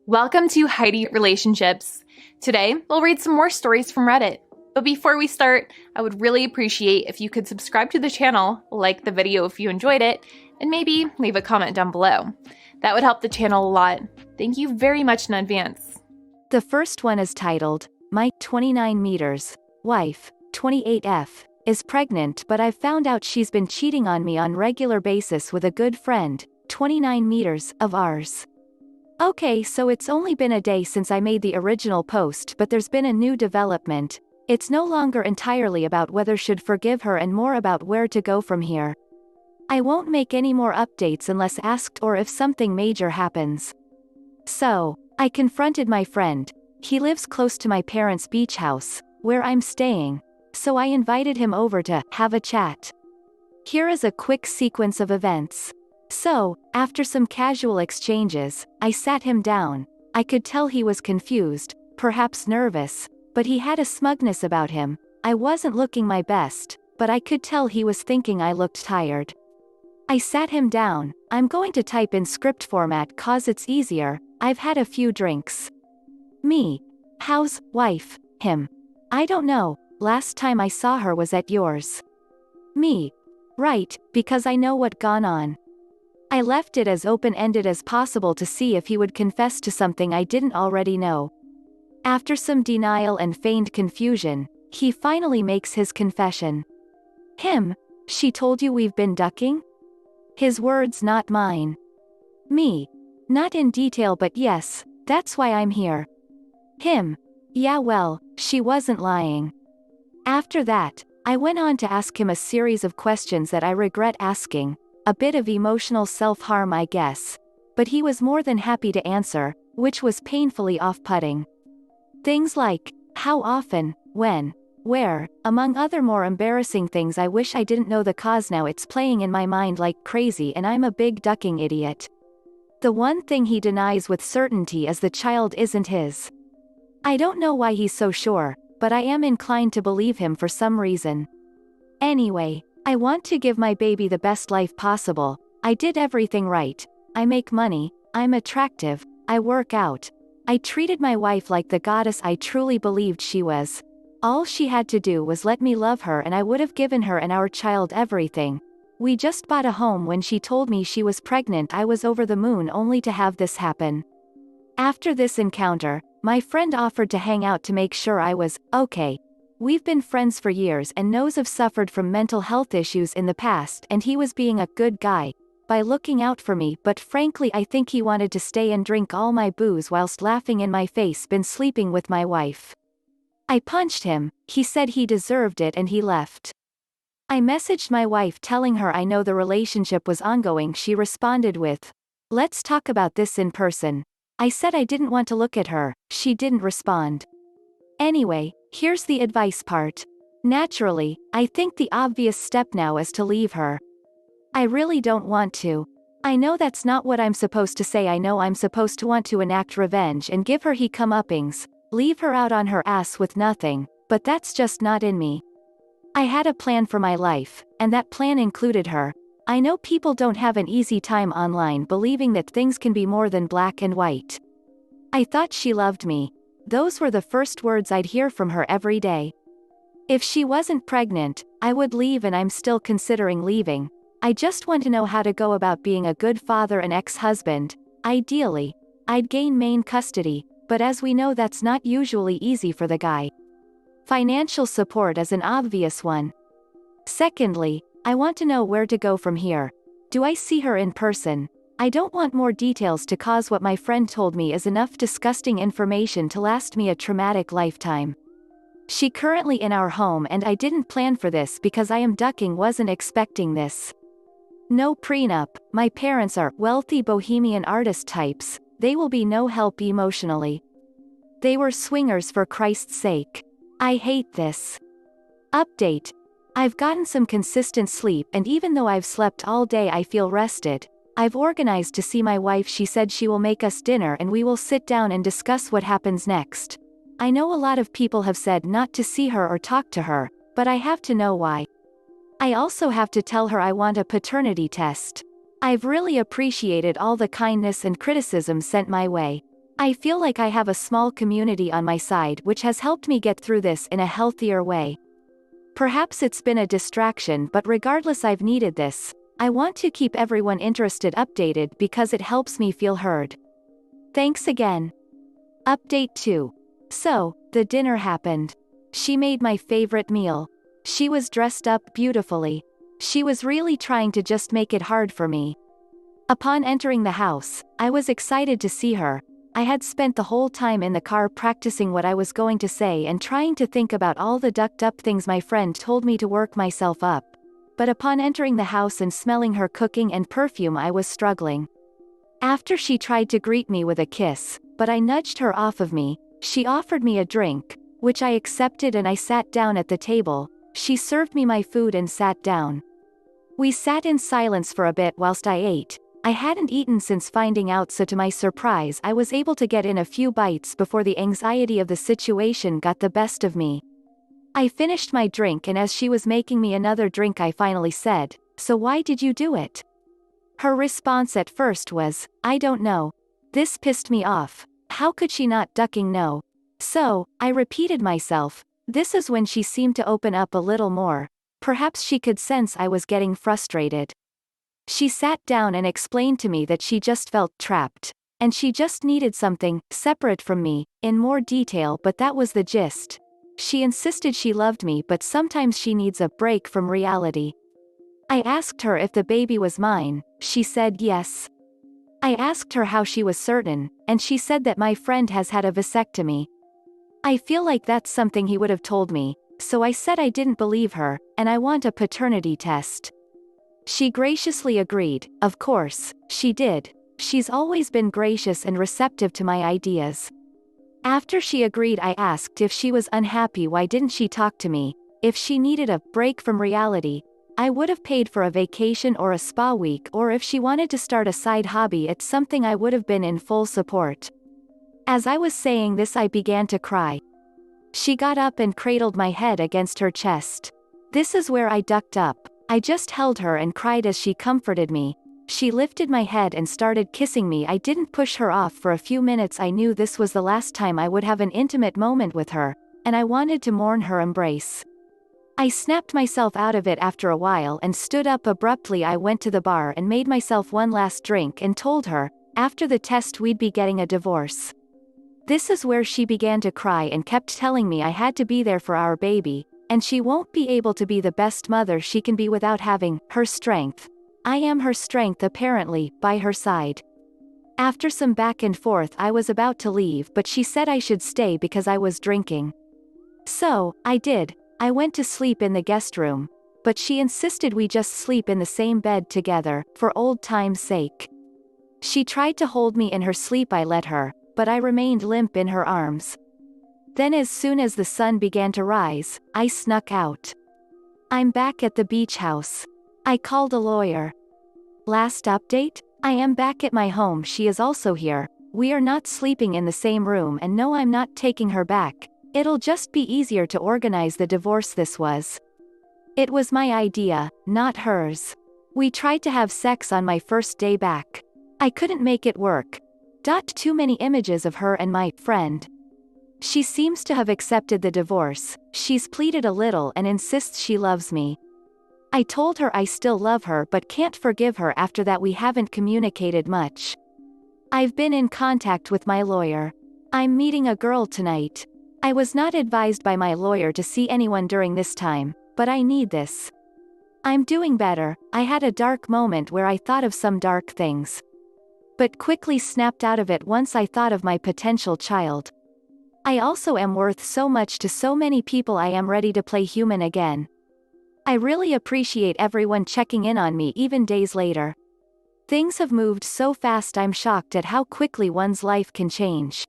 Welcome to Heidi Relationships. Today, we'll read some more stories from Reddit. But before we start, I would really appreciate if you could subscribe to the channel, like the video if you enjoyed it, and maybe leave a comment down below. That would help the channel a lot. Thank you very much in advance. The first one is titled, My 29 meters, wife, 28F, is pregnant but I've found out she's been cheating on me on regular basis with a good friend, 29 meters, of ours. Okay, so it's only been a day since I made the original post, but there's been a new development. It's no longer entirely about whether should forgive her and more about where to go from here. I won't make any more updates unless asked or if something major happens. So, I confronted my friend. He lives close to my parents' beach house, where I'm staying, so I invited him over to have a chat. Here is a quick sequence of events. So, after some casual exchanges, I sat him down. I could tell he was confused, perhaps nervous, but he had a smugness about him. I wasn't looking my best, but I could tell he was thinking I looked tired. I sat him down. I'm going to type in script format 'cause it's easier. I've had a few drinks. Me. How's wife? Him. I don't know, last time I saw her was at yours. Me. Right, because I know what gone on. I left it as open-ended as possible to see if he would confess to something I didn't already know. After some denial and feigned confusion, he finally makes his confession. Him. She told you we've been ducking? His words, not mine. Me. Not in detail, but yes, that's why I'm here. Him. Yeah, well, she wasn't lying. After that, I went on to ask him a series of questions that I regret asking. A bit of emotional self-harm, I guess. But he was more than happy to answer, which was painfully off-putting. Things like, how often, when, where, among other more embarrassing things. I wish I didn't know the cause. Now it's playing in my mind like crazy and I'm a big ducking idiot. The one thing he denies with certainty is the child isn't his. I don't know why he's so sure, but I am inclined to believe him for some reason. Anyway, I want to give my baby the best life possible. I did everything right. I make money, I'm attractive, I work out. I treated my wife like the goddess I truly believed she was. All she had to do was let me love her and I would have given her and our child everything. We just bought a home. When she told me she was pregnant, I was over the moon only to have this happen. After this encounter, my friend offered to hang out to make sure I was okay. We've been friends for years and knows I've suffered from mental health issues in the past, and he was being a good guy by looking out for me, but frankly I think he wanted to stay and drink all my booze whilst laughing in my face been sleeping with my wife. I punched him. He said he deserved it and he left. I messaged my wife telling her I know the relationship was ongoing. She responded with, "Let's talk about this in person." I said I didn't want to look at her. She didn't respond. Anyway, here's the advice part. Naturally, I think the obvious step now is to leave her. I really don't want to. I know that's not what I'm supposed to say. I know I'm supposed to want to enact revenge and give her he comeuppings, leave her out on her ass with nothing, but that's just not in me. I had a plan for my life, and that plan included her. I know people don't have an easy time online believing that things can be more than black and white. I thought she loved me. Those were the first words I'd hear from her every day. If she wasn't pregnant, I would leave, and I'm still considering leaving. I just want to know how to go about being a good father and ex-husband. Ideally, I'd gain main custody, but as we know that's not usually easy for the guy. Financial support is an obvious one. Secondly, I want to know where to go from here. Do I see her in person? I don't want more details to cause what my friend told me is enough disgusting information to last me a traumatic lifetime. She currently in our home and I didn't plan for this because I am ducking, wasn't expecting this. No prenup. My parents are wealthy bohemian artist types. They will be no help emotionally. They were swingers for Christ's sake. I hate this. Update. I've gotten some consistent sleep and even though I've slept all day I feel rested. I've organized to see my wife. She said she will make us dinner and we will sit down and discuss what happens next. I know a lot of people have said not to see her or talk to her, but I have to know why. I also have to tell her I want a paternity test. I've really appreciated all the kindness and criticism sent my way. I feel like I have a small community on my side which has helped me get through this in a healthier way. Perhaps it's been a distraction, but regardless, I've needed this. I want to keep everyone interested updated because it helps me feel heard. Thanks again. Update 2. So, the dinner happened. She made my favorite meal. She was dressed up beautifully. She was really trying to just make it hard for me. Upon entering the house, I was excited to see her. I had spent the whole time in the car practicing what I was going to say and trying to think about all the ducked-up things my friend told me to work myself up. But upon entering the house and smelling her cooking and perfume, I was struggling. After she tried to greet me with a kiss, but I nudged her off of me, she offered me a drink, which I accepted, and I sat down at the table. She served me my food and sat down. We sat in silence for a bit whilst I ate. I hadn't eaten since finding out, so to my surprise I was able to get in a few bites before the anxiety of the situation got the best of me. I finished my drink, and as she was making me another drink I finally said, "So why did you do it?" Her response at first was, "I don't know." This pissed me off. How could she not ducking know? So, I repeated myself. This is when she seemed to open up a little more. Perhaps she could sense I was getting frustrated. She sat down and explained to me that she just felt trapped. And she just needed something, separate from me, in more detail, but that was the gist. She insisted she loved me, but sometimes she needs a break from reality. I asked her if the baby was mine. She said yes. I asked her how she was certain, and she said that my friend has had a vasectomy. I feel like that's something he would have told me, so I said I didn't believe her, and I want a paternity test. She graciously agreed. Of course, she did. She's always been gracious and receptive to my ideas. After she agreed, I asked if she was unhappy, why didn't she talk to me? If she needed a break from reality, I would have paid for a vacation or a spa week, or if she wanted to start a side hobby, it's something I would have been in full support. As I was saying this, I began to cry. She got up and cradled my head against her chest. This is where I ducked up. I just held her and cried as she comforted me. She lifted my head and started kissing me. I didn't push her off for a few minutes. I knew this was the last time I would have an intimate moment with her, and I wanted to mourn her embrace. I snapped myself out of it after a while and stood up abruptly. I went to the bar and made myself one last drink and told her, after the test, we'd be getting a divorce. This is where she began to cry and kept telling me I had to be there for our baby, and she won't be able to be the best mother she can be without having her strength. I am her strength, apparently, by her side. After some back and forth, I was about to leave, but she said I should stay because I was drinking. So, I did. I went to sleep in the guest room. But she insisted we just sleep in the same bed together, for old time's sake. She tried to hold me in her sleep. I let her, but I remained limp in her arms. Then as soon as the sun began to rise, I snuck out. I'm back at the beach house. I called a lawyer. Last update? I am back at my home. She is also here. We are not sleeping in the same room, and no, I'm not taking her back. It'll just be easier to organize the divorce. This was. It was my idea, not hers. We tried to have sex on my first day back. I couldn't make it work. Too many images of her and my friend. She seems to have accepted the divorce. She's pleaded a little and insists she loves me. I told her I still love her but can't forgive her. After that we haven't communicated much. I've been in contact with my lawyer. I'm meeting a girl tonight. I was not advised by my lawyer to see anyone during this time, but I need this. I'm doing better. I had a dark moment where I thought of some dark things, but quickly snapped out of it once I thought of my potential child. I also am worth so much to so many people. I am ready to play human again. I really appreciate everyone checking in on me even days later. Things have moved so fast. I'm shocked at how quickly one's life can change.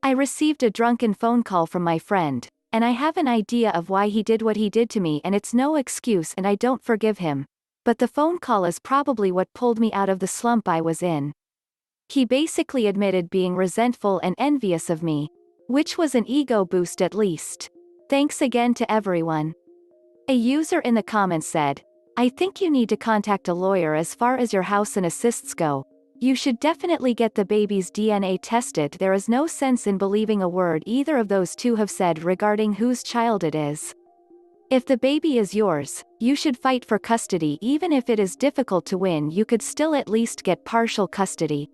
I received a drunken phone call from my friend, and I have an idea of why he did what he did to me, and it's no excuse and I don't forgive him. But the phone call is probably what pulled me out of the slump I was in. He basically admitted being resentful and envious of me, which was an ego boost at least. Thanks again to everyone. A user in the comments said, I think you need to contact a lawyer as far as your house and assists go. You should definitely get the baby's DNA tested. There is no sense in believing a word either of those two have said regarding whose child it is. If the baby is yours, you should fight for custody. Even if it is difficult to win, you could still at least get partial custody.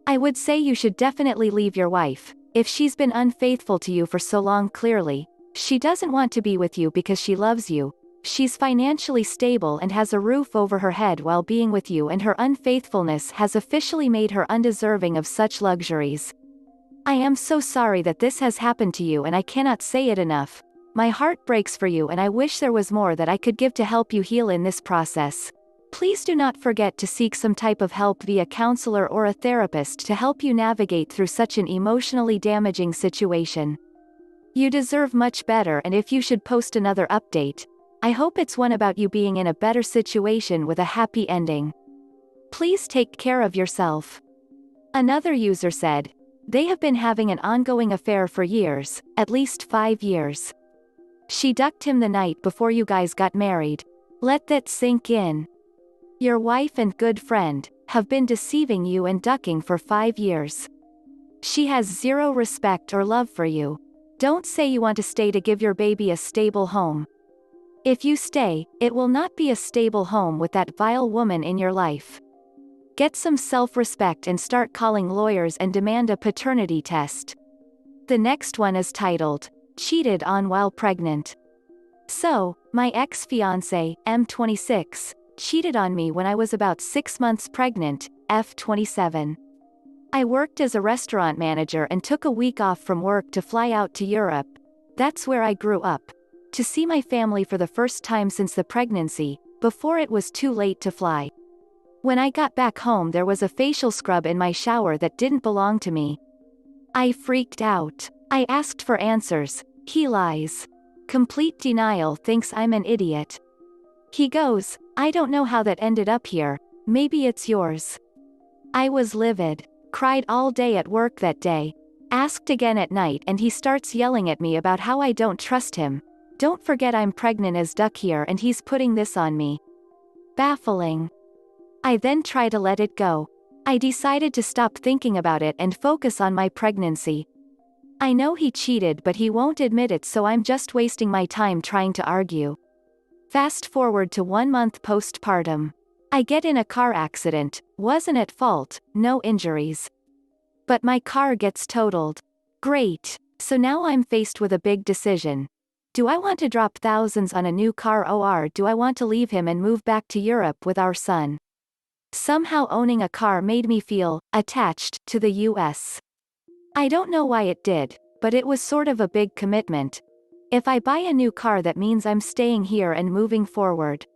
I would say you should definitely leave your wife. If she's been unfaithful to you for so long, clearly, she doesn't want to be with you because she loves you. She's financially stable and has a roof over her head while being with you, and her unfaithfulness has officially made her undeserving of such luxuries. I am so sorry that this has happened to you, and I cannot say it enough. My heart breaks for you, and I wish there was more that I could give to help you heal in this process. Please do not forget to seek some type of help via counselor or a therapist to help you navigate through such an emotionally damaging situation. You deserve much better, and if you should post another update, I hope it's one about you being in a better situation with a happy ending. Please take care of yourself. Another user said, they have been having an ongoing affair for years, at least 5 years. She ducked him the night before you guys got married. Let that sink in. Your wife and good friend have been deceiving you and ducking for 5 years. She has zero respect or love for you. Don't say you want to stay to give your baby a stable home. If you stay, it will not be a stable home with that vile woman in your life. Get some self-respect and start calling lawyers and demand a paternity test. The next one is titled, Cheated on While Pregnant. So, my ex-fiancé, M26, cheated on me when I was about 6 months pregnant, F27. I worked as a restaurant manager and took a week off from work to fly out to Europe. That's where I grew up. To see my family for the first time since the pregnancy, before it was too late to fly. When I got back home, there was a facial scrub in my shower that didn't belong to me. I freaked out. I asked for answers. He lies. Complete denial, thinks I'm an idiot. He goes, I don't know how that ended up here, maybe it's yours. I was livid. Cried all day at work that day. Asked again at night, and he starts yelling at me about how I don't trust him. Don't forget I'm pregnant as duck here, and he's putting this on me. Baffling. I then try to let it go. I decided to stop thinking about it and focus on my pregnancy. I know he cheated, but he won't admit it, so I'm just wasting my time trying to argue. Fast forward to 1 month postpartum. I get in a car accident, wasn't at fault, no injuries. But my car gets totaled. Great. So now I'm faced with a big decision. Do I want to drop thousands on a new car, or do I want to leave him and move back to Europe with our son? Somehow owning a car made me feel attached to the US. I don't know why it did, but it was sort of a big commitment. If I buy a new car, that means I'm staying here and moving forward.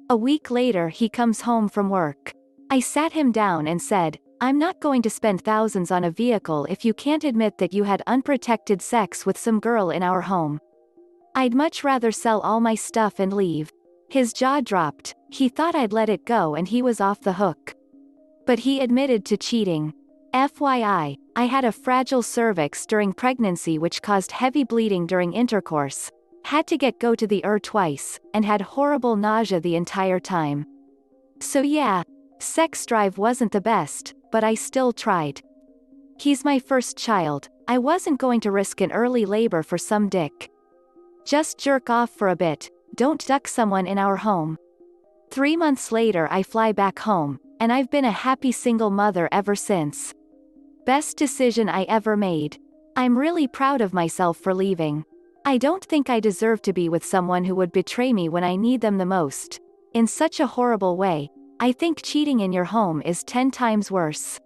A week later, he comes home from work. I sat him down and said, I'm not going to spend thousands on a vehicle if you can't admit that you had unprotected sex with some girl in our home. I'd much rather sell all my stuff and leave. His jaw dropped. He thought I'd let it go and he was off the hook. But he admitted to cheating. FYI, I had a fragile cervix during pregnancy which caused heavy bleeding during intercourse. Had to go to the ER twice, and had horrible nausea the entire time. So yeah, sex drive wasn't the best, but I still tried. He's my first child. I wasn't going to risk an early labor for some dick. Just jerk off for a bit, don't duck someone in our home. 3 months later I fly back home, and I've been a happy single mother ever since. Best decision I ever made. I'm really proud of myself for leaving. I don't think I deserve to be with someone who would betray me when I need them the most. In such a horrible way. I think cheating in your home is 10 times worse.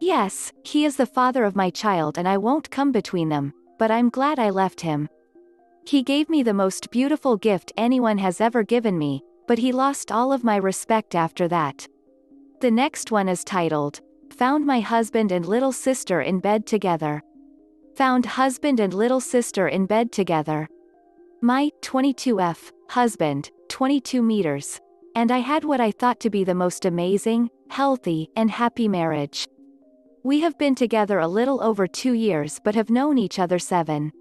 Yes, he is the father of my child and I won't come between them, but I'm glad I left him. He gave me the most beautiful gift anyone has ever given me, but he lost all of my respect after that. The next one is titled, Found My Husband and Little Sister in Bed Together. Found husband and little sister in bed together. My 22F husband, 22 meters. And I had what I thought to be the most amazing, healthy, and happy marriage. We have been together a little over 2 years but have known each other 7.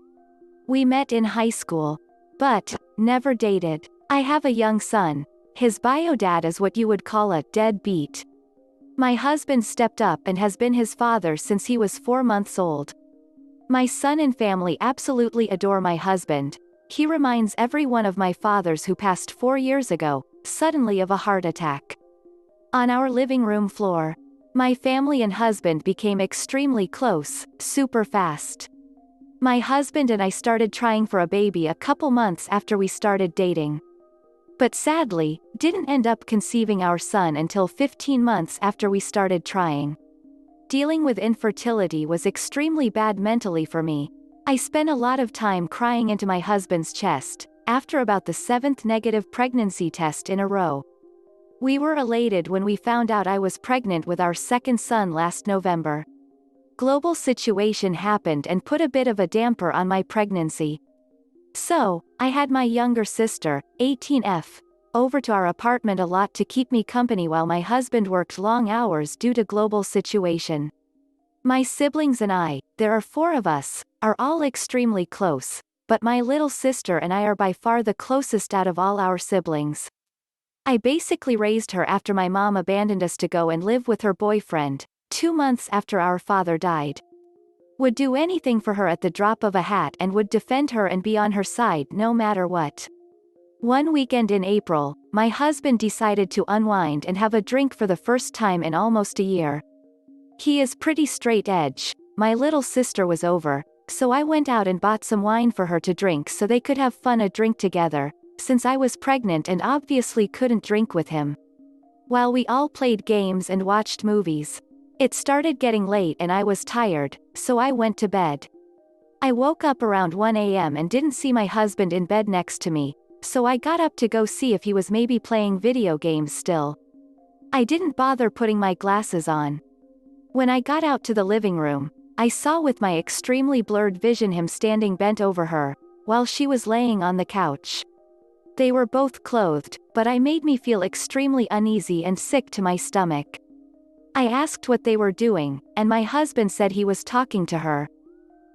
We met in high school. But, never dated. I have a young son. His bio dad is what you would call a deadbeat. My husband stepped up and has been his father since he was 4 months old. My son and family absolutely adore my husband. He reminds everyone of my father's who passed 4 years ago, suddenly of a heart attack. On our living room floor, my family and husband became extremely close, super fast. My husband and I started trying for a baby a couple months after we started dating. But sadly, didn't end up conceiving our son until 15 months after we started trying. Dealing with infertility was extremely bad mentally for me. I spent a lot of time crying into my husband's chest, after about the 7th negative pregnancy test in a row. We were elated when we found out I was pregnant with our second son last November. Global situation happened and put a bit of a damper on my pregnancy. So, I had my younger sister, 18F, over to our apartment a lot to keep me company while my husband worked long hours due to global situation. My siblings and I, there are 4 of us, are all extremely close, but my little sister and I are by far the closest out of all our siblings. I basically raised her after my mom abandoned us to go and live with her boyfriend, 2 months after our father died. Would do anything for her at the drop of a hat and would defend her and be on her side no matter what. One weekend in April, my husband decided to unwind and have a drink for the first time in almost a year. He is pretty straight edge. My little sister was over, so I went out and bought some wine for her to drink so they could have fun a drink together, since I was pregnant and obviously couldn't drink with him. While we all played games and watched movies. It started getting late and I was tired, so I went to bed. I woke up around 1 a.m. and didn't see my husband in bed next to me, so I got up to go see if he was maybe playing video games still. I didn't bother putting my glasses on. When I got out to the living room, I saw with my extremely blurred vision him standing bent over her, while she was laying on the couch. They were both clothed, but I made me feel extremely uneasy and sick to my stomach. I asked what they were doing, and my husband said he was talking to her.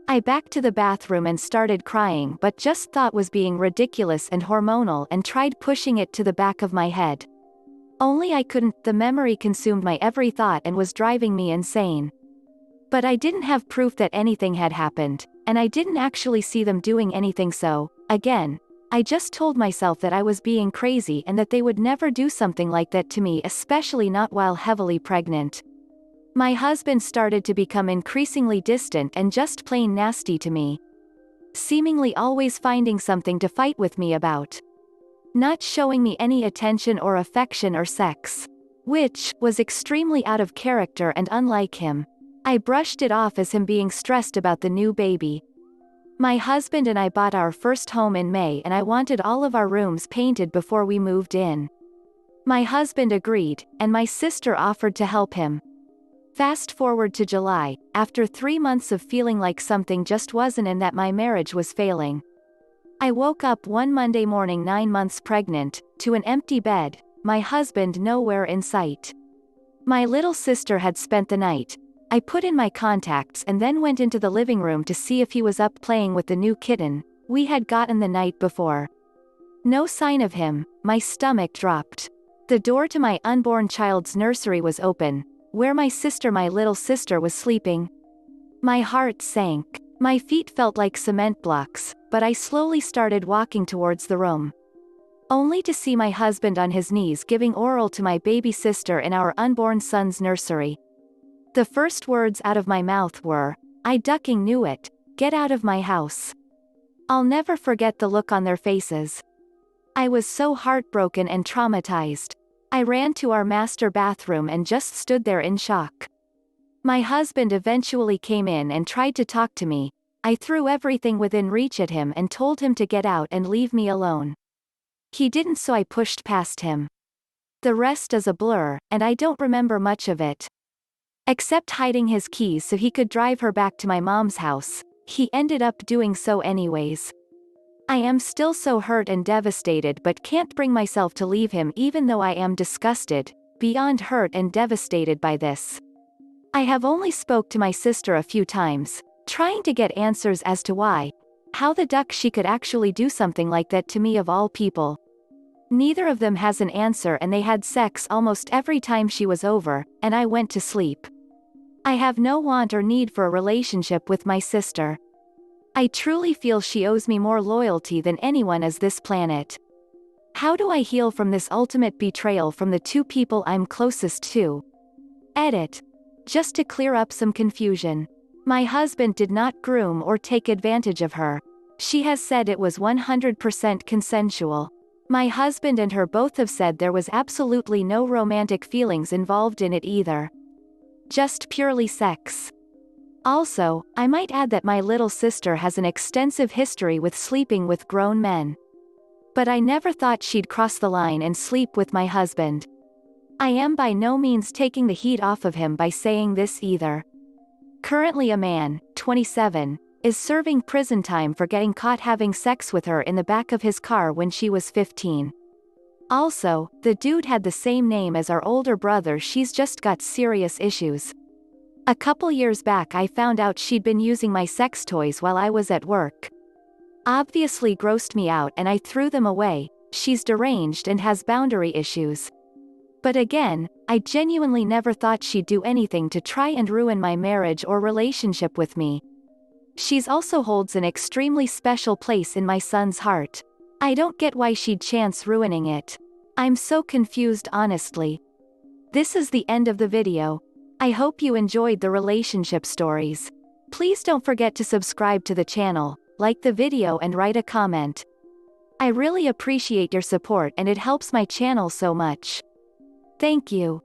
I backed to the bathroom and started crying but just thought was being ridiculous and hormonal and tried pushing it to the back of my head. Only I couldn't, the memory consumed my every thought and was driving me insane. But I didn't have proof that anything had happened, and I didn't actually see them doing anything so, again, I just told myself that I was being crazy and that they would never do something like that to me, especially not while heavily pregnant. My husband started to become increasingly distant and just plain nasty to me. Seemingly always finding something to fight with me about. Not showing me any attention or affection or sex. Which was extremely out of character and unlike him. I brushed it off as him being stressed about the new baby. My husband and I bought our first home in May and I wanted all of our rooms painted before we moved in. My husband agreed, and my sister offered to help him. Fast forward to July, after 3 months of feeling like something just wasn't and that my marriage was failing. I woke up one Monday morning 9 months pregnant, to an empty bed, my husband nowhere in sight. My little sister had spent the night. I put in my contacts and then went into the living room to see if he was up playing with the new kitten we had gotten the night before. No sign of him. My stomach dropped. The door to my unborn child's nursery was open, where my little sister was sleeping. My heart sank. My feet felt like cement blocks, but I slowly started walking towards the room. Only to see my husband on his knees giving oral to my baby sister in our unborn son's nursery. The first words out of my mouth were, "I ducking knew it, get out of my house." I'll never forget the look on their faces. I was so heartbroken and traumatized. I ran to our master bathroom and just stood there in shock. My husband eventually came in and tried to talk to me. I threw everything within reach at him and told him to get out and leave me alone. He didn't, so I pushed past him. The rest is a blur, and I don't remember much of it. Except hiding his keys so he could drive her back to my mom's house. He ended up doing so anyways. I am still so hurt and devastated but can't bring myself to leave him even though I am disgusted, beyond hurt and devastated by this. I have only spoke to my sister a few times, trying to get answers as to why, how the duck she could actually do something like that to me of all people. Neither of them has an answer, and they had sex almost every time she was over, and I went to sleep. I have no want or need for a relationship with my sister. I truly feel she owes me more loyalty than anyone as this planet. How do I heal from this ultimate betrayal from the two people I'm closest to? Edit. Just to clear up some confusion. My husband did not groom or take advantage of her. She has said it was 100% consensual. My husband and her both have said there was absolutely no romantic feelings involved in it either. Just purely sex. Also, I might add that my little sister has an extensive history with sleeping with grown men. But I never thought she'd cross the line and sleep with my husband. I am by no means taking the heat off of him by saying this either. Currently a man, 27, is serving prison time for getting caught having sex with her in the back of his car when she was 15. Also, the dude had the same name as our older brother. She's just got serious issues. A couple years back I found out she'd been using my sex toys while I was at work. Obviously grossed me out and I threw them away. She's deranged and has boundary issues. But again, I genuinely never thought she'd do anything to try and ruin my marriage or relationship with me. She's also holds an extremely special place in my son's heart. I don't get why she'd chance ruining it. I'm so confused honestly. This is the end of the video. I hope you enjoyed the relationship stories. Please don't forget to subscribe to the channel, like the video and write a comment. I really appreciate your support and it helps my channel so much. Thank you.